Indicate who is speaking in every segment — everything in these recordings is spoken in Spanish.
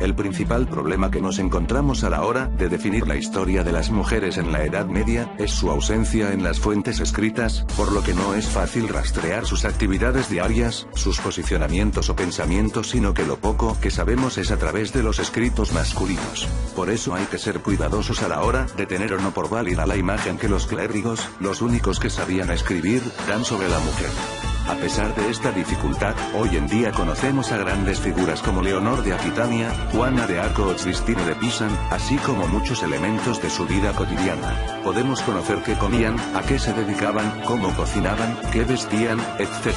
Speaker 1: El principal problema que nos encontramos a la hora de definir la historia de las mujeres en la Edad Media, es su ausencia en las fuentes escritas, por lo que no es fácil rastrear sus actividades diarias, sus posicionamientos o pensamientos, sino que lo poco que sabemos es a través de los escritos masculinos. Por eso hay que ser cuidadosos a la hora de tener o no por válida la imagen que los clérigos, los únicos que sabían escribir, dan sobre la mujer. A pesar de esta dificultad, hoy en día conocemos a grandes figuras como Leonor de Aquitania, Juana de Arco o Cristina de Pisan, así como muchos elementos de su vida cotidiana. Podemos conocer qué comían, a qué se dedicaban, cómo cocinaban, qué vestían, etc.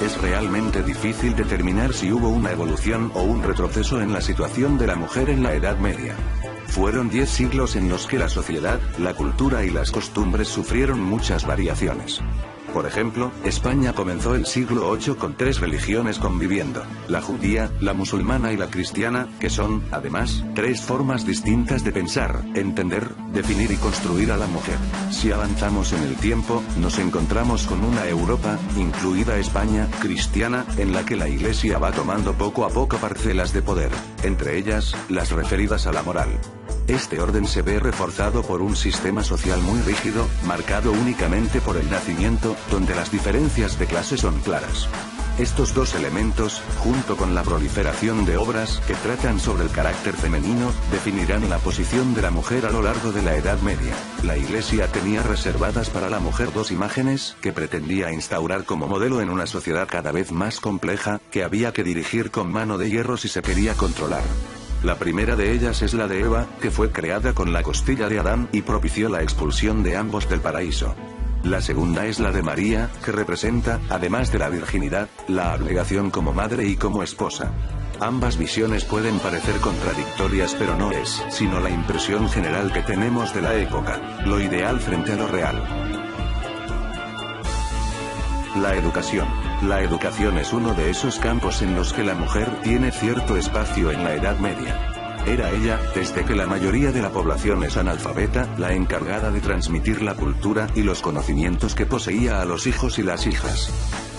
Speaker 1: Es realmente difícil determinar si hubo una evolución o un retroceso en la situación de la mujer en la Edad Media. Fueron 10 siglos en los que la sociedad, la cultura y las costumbres sufrieron muchas variaciones. Por ejemplo, España comenzó el siglo VIII con 3 religiones conviviendo: la judía, la musulmana y la cristiana, que son, además, 3 formas distintas de pensar, entender, definir y construir a la mujer. Si avanzamos en el tiempo, nos encontramos con una Europa, incluida España, cristiana, en la que la Iglesia va tomando poco a poco parcelas de poder, entre ellas, las referidas a la moral. Este orden se ve reforzado por un sistema social muy rígido, marcado únicamente por el nacimiento, donde las diferencias de clase son claras. Estos dos elementos, junto con la proliferación de obras que tratan sobre el carácter femenino, definirán la posición de la mujer a lo largo de la Edad Media. La Iglesia tenía reservadas para la mujer 2 imágenes que pretendía instaurar como modelo en una sociedad cada vez más compleja, que había que dirigir con mano de hierro si se quería controlar. La primera de ellas es la de Eva, que fue creada con la costilla de Adán y propició la expulsión de ambos del paraíso. La segunda es la de María, que representa, además de la virginidad, la abnegación como madre y como esposa. Ambas visiones pueden parecer contradictorias, pero no es sino la impresión general que tenemos de la época, lo ideal frente a lo real. La educación. La educación es uno de esos campos en los que la mujer tiene cierto espacio en la Edad Media. Era ella, desde que la mayoría de la población es analfabeta, la encargada de transmitir la cultura y los conocimientos que poseía a los hijos y las hijas.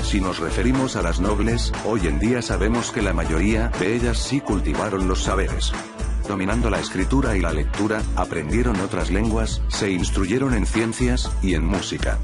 Speaker 1: Si nos referimos a las nobles, hoy en día sabemos que la mayoría de ellas sí cultivaron los saberes. Dominando la escritura y la lectura, aprendieron otras lenguas, se instruyeron en ciencias y en música.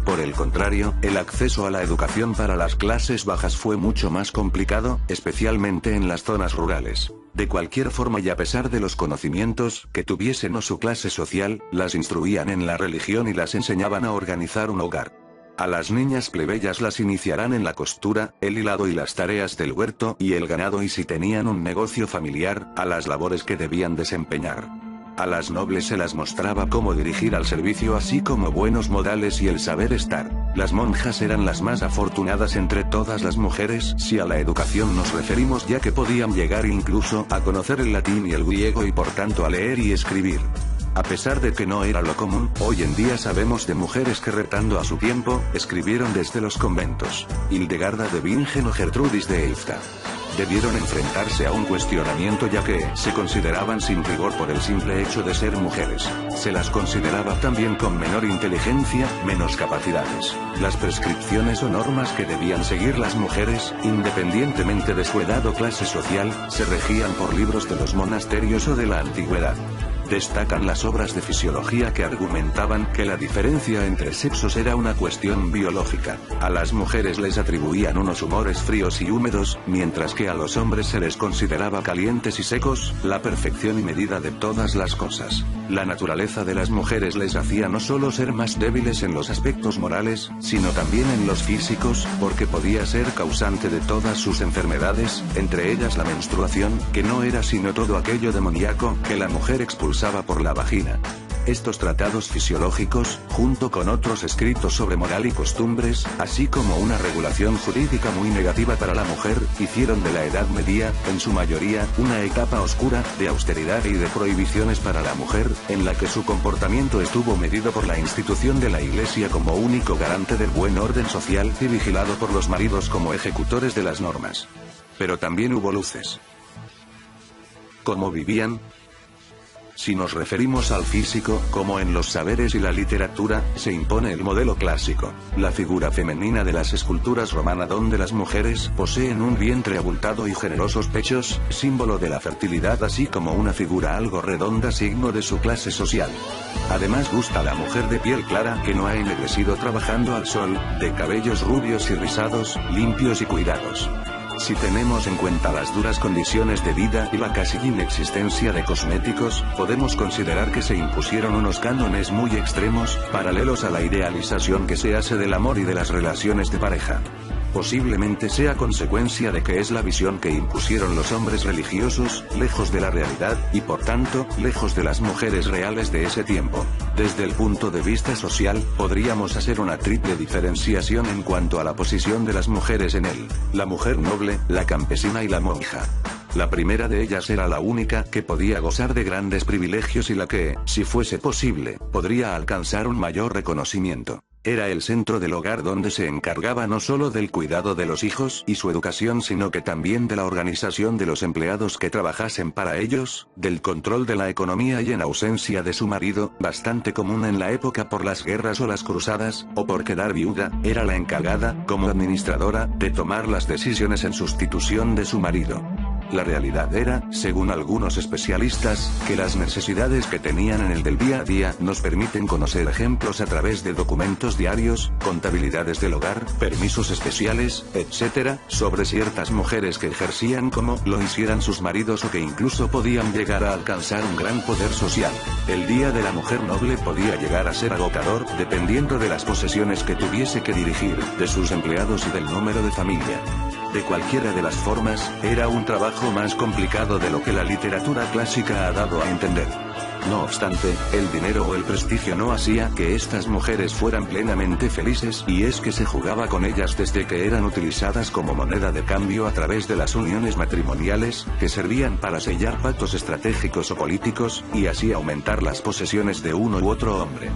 Speaker 1: Por el contrario, el acceso a la educación para las clases bajas fue mucho más complicado, especialmente en las zonas rurales. De cualquier forma y a pesar de los conocimientos que tuviesen o su clase social, las instruían en la religión y las enseñaban a organizar un hogar. A las niñas plebeyas las iniciarán en la costura, el hilado y las tareas del huerto y el ganado, y si tenían un negocio familiar, a las labores que debían desempeñar. A las nobles se las mostraba cómo dirigir al servicio, así como buenos modales y el saber estar. Las monjas eran las más afortunadas entre todas las mujeres si a la educación nos referimos, ya que podían llegar incluso a conocer el latín y el griego y por tanto a leer y escribir. A pesar de que no era lo común, hoy en día sabemos de mujeres que, retando a su tiempo, escribieron desde los conventos. Hildegarda de Bingen o Gertrudis de Elfta. Debieron enfrentarse a un cuestionamiento, ya que se consideraban sin rigor por el simple hecho de ser mujeres. Se las consideraba también con menor inteligencia, menos capacidades. Las prescripciones o normas que debían seguir las mujeres, independientemente de su edad o clase social, se regían por libros de los monasterios o de la antigüedad. Destacan las obras de fisiología que argumentaban que la diferencia entre sexos era una cuestión biológica. A las mujeres les atribuían unos humores fríos y húmedos, mientras que a los hombres se les consideraba calientes y secos, la perfección y medida de todas las cosas. La naturaleza de las mujeres les hacía no solo ser más débiles en los aspectos morales, sino también en los físicos, porque podía ser causante de todas sus enfermedades, entre ellas la menstruación, que no era sino todo aquello demoníaco que la mujer expulsaba por la vagina. Estos tratados fisiológicos, junto con otros escritos sobre moral y costumbres, así como una regulación jurídica muy negativa para la mujer, hicieron de la Edad Media, en su mayoría, una etapa oscura, de austeridad y de prohibiciones para la mujer, en la que su comportamiento estuvo medido por la institución de la Iglesia como único garante del buen orden social y vigilado por los maridos como ejecutores de las normas. Pero también hubo luces. ¿Cómo vivían? Si nos referimos al físico, como en los saberes y la literatura, se impone el modelo clásico, la figura femenina de las esculturas romanas donde las mujeres poseen un vientre abultado y generosos pechos, símbolo de la fertilidad así como una figura algo redonda signo de su clase social. Además gusta la mujer de piel clara que no ha ennegrecido trabajando al sol, de cabellos rubios y rizados, limpios y cuidados. Si tenemos en cuenta las duras condiciones de vida y la casi inexistencia de cosméticos, podemos considerar que se impusieron unos cánones muy extremos, paralelos a la idealización que se hace del amor y de las relaciones de pareja. Posiblemente sea consecuencia de que es la visión que impusieron los hombres religiosos, lejos de la realidad, y por tanto, lejos de las mujeres reales de ese tiempo. Desde el punto de vista social, podríamos hacer una triple diferenciación en cuanto a la posición de las mujeres en él: la mujer noble, la campesina y la monja. La primera de ellas era la única que podía gozar de grandes privilegios y la que, si fuese posible, podría alcanzar un mayor reconocimiento. Era el centro del hogar donde se encargaba no solo del cuidado de los hijos y su educación sino que también de la organización de los empleados que trabajasen para ellos, del control de la economía y en ausencia de su marido, bastante común en la época por las guerras o las cruzadas, o por quedar viuda, era la encargada, como administradora, de tomar las decisiones en sustitución de su marido. La realidad era, según algunos especialistas, que las necesidades que tenían en el del día a día nos permiten conocer ejemplos a través de documentos diarios, contabilidades del hogar, permisos especiales, etc., sobre ciertas mujeres que ejercían como lo hicieran sus maridos o que incluso podían llegar a alcanzar un gran poder social. El Día de la Mujer Noble podía llegar a ser agotador, dependiendo de las posesiones que tuviese que dirigir, de sus empleados y del número de familia. De cualquiera de las formas, era un trabajo más complicado de lo que la literatura clásica ha dado a entender. No obstante, el dinero o el prestigio no hacía que estas mujeres fueran plenamente felices y es que se jugaba con ellas desde que eran utilizadas como moneda de cambio a través de las uniones matrimoniales, que servían para sellar pactos estratégicos o políticos, y así aumentar las posesiones de uno u otro hombre.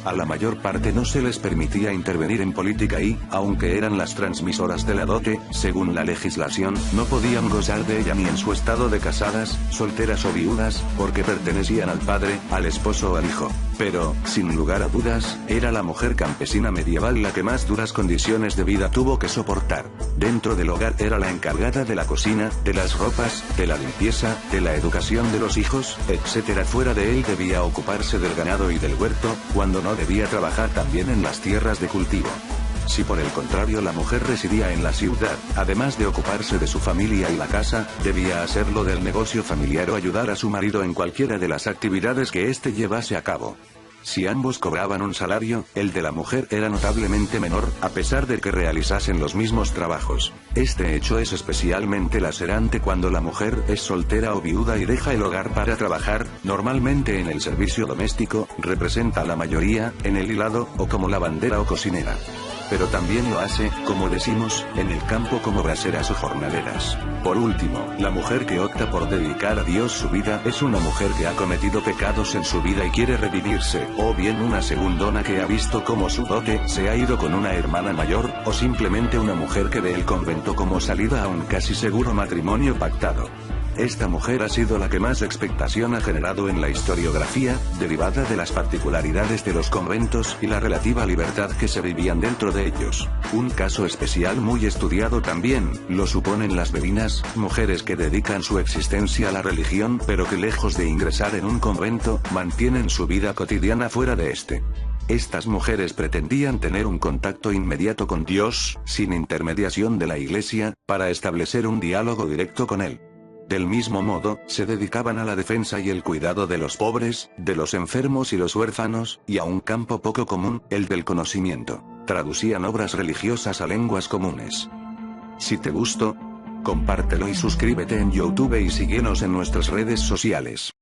Speaker 1: A la mayor parte no se les permitía intervenir en política y, aunque eran las transmisoras de la dote, según la legislación, no podían gozar de ella ni en su estado de casadas, solteras o viudas, porque pertenecían al padre, al esposo o al hijo. Pero, sin lugar a dudas, era la mujer campesina medieval la que más duras condiciones de vida tuvo que soportar. Dentro del hogar era la encargada de la cocina, de las ropas, de la limpieza, de la educación de los hijos, etc. Fuera de él debía ocuparse del ganado y del huerto, cuando no debía trabajar también en las tierras de cultivo. Si por el contrario la mujer residía en la ciudad, además de ocuparse de su familia y la casa, debía hacerlo del negocio familiar o ayudar a su marido en cualquiera de las actividades que éste llevase a cabo. Si ambos cobraban un salario, el de la mujer era notablemente menor, a pesar de que realizasen los mismos trabajos. Este hecho es especialmente lacerante cuando la mujer es soltera o viuda y deja el hogar para trabajar, normalmente en el servicio doméstico, representa a la mayoría, en el hilado, o como lavandera o cocinera. Pero también lo hace, como decimos, en el campo como braceras o jornaleras. Por último, la mujer que opta por dedicar a Dios su vida es una mujer que ha cometido pecados en su vida y quiere redimirse, o bien una segundona que ha visto cómo su dote se ha ido con una hermana mayor, o simplemente una mujer que ve el convento como salida a un casi seguro matrimonio pactado. Esta mujer ha sido la que más expectación ha generado en la historiografía, derivada de las particularidades de los conventos y la relativa libertad que se vivían dentro de ellos. Un caso especial muy estudiado también, lo suponen las bevinas, mujeres que dedican su existencia a la religión pero que lejos de ingresar en un convento, mantienen su vida cotidiana fuera de este. Estas mujeres pretendían tener un contacto inmediato con Dios, sin intermediación de la Iglesia, para establecer un diálogo directo con Él. Del mismo modo, se dedicaban a la defensa y el cuidado de los pobres, de los enfermos y los huérfanos, y a un campo poco común, el del conocimiento. Traducían obras religiosas a lenguas comunes. Si te gustó, compártelo y suscríbete en YouTube y síguenos en nuestras redes sociales.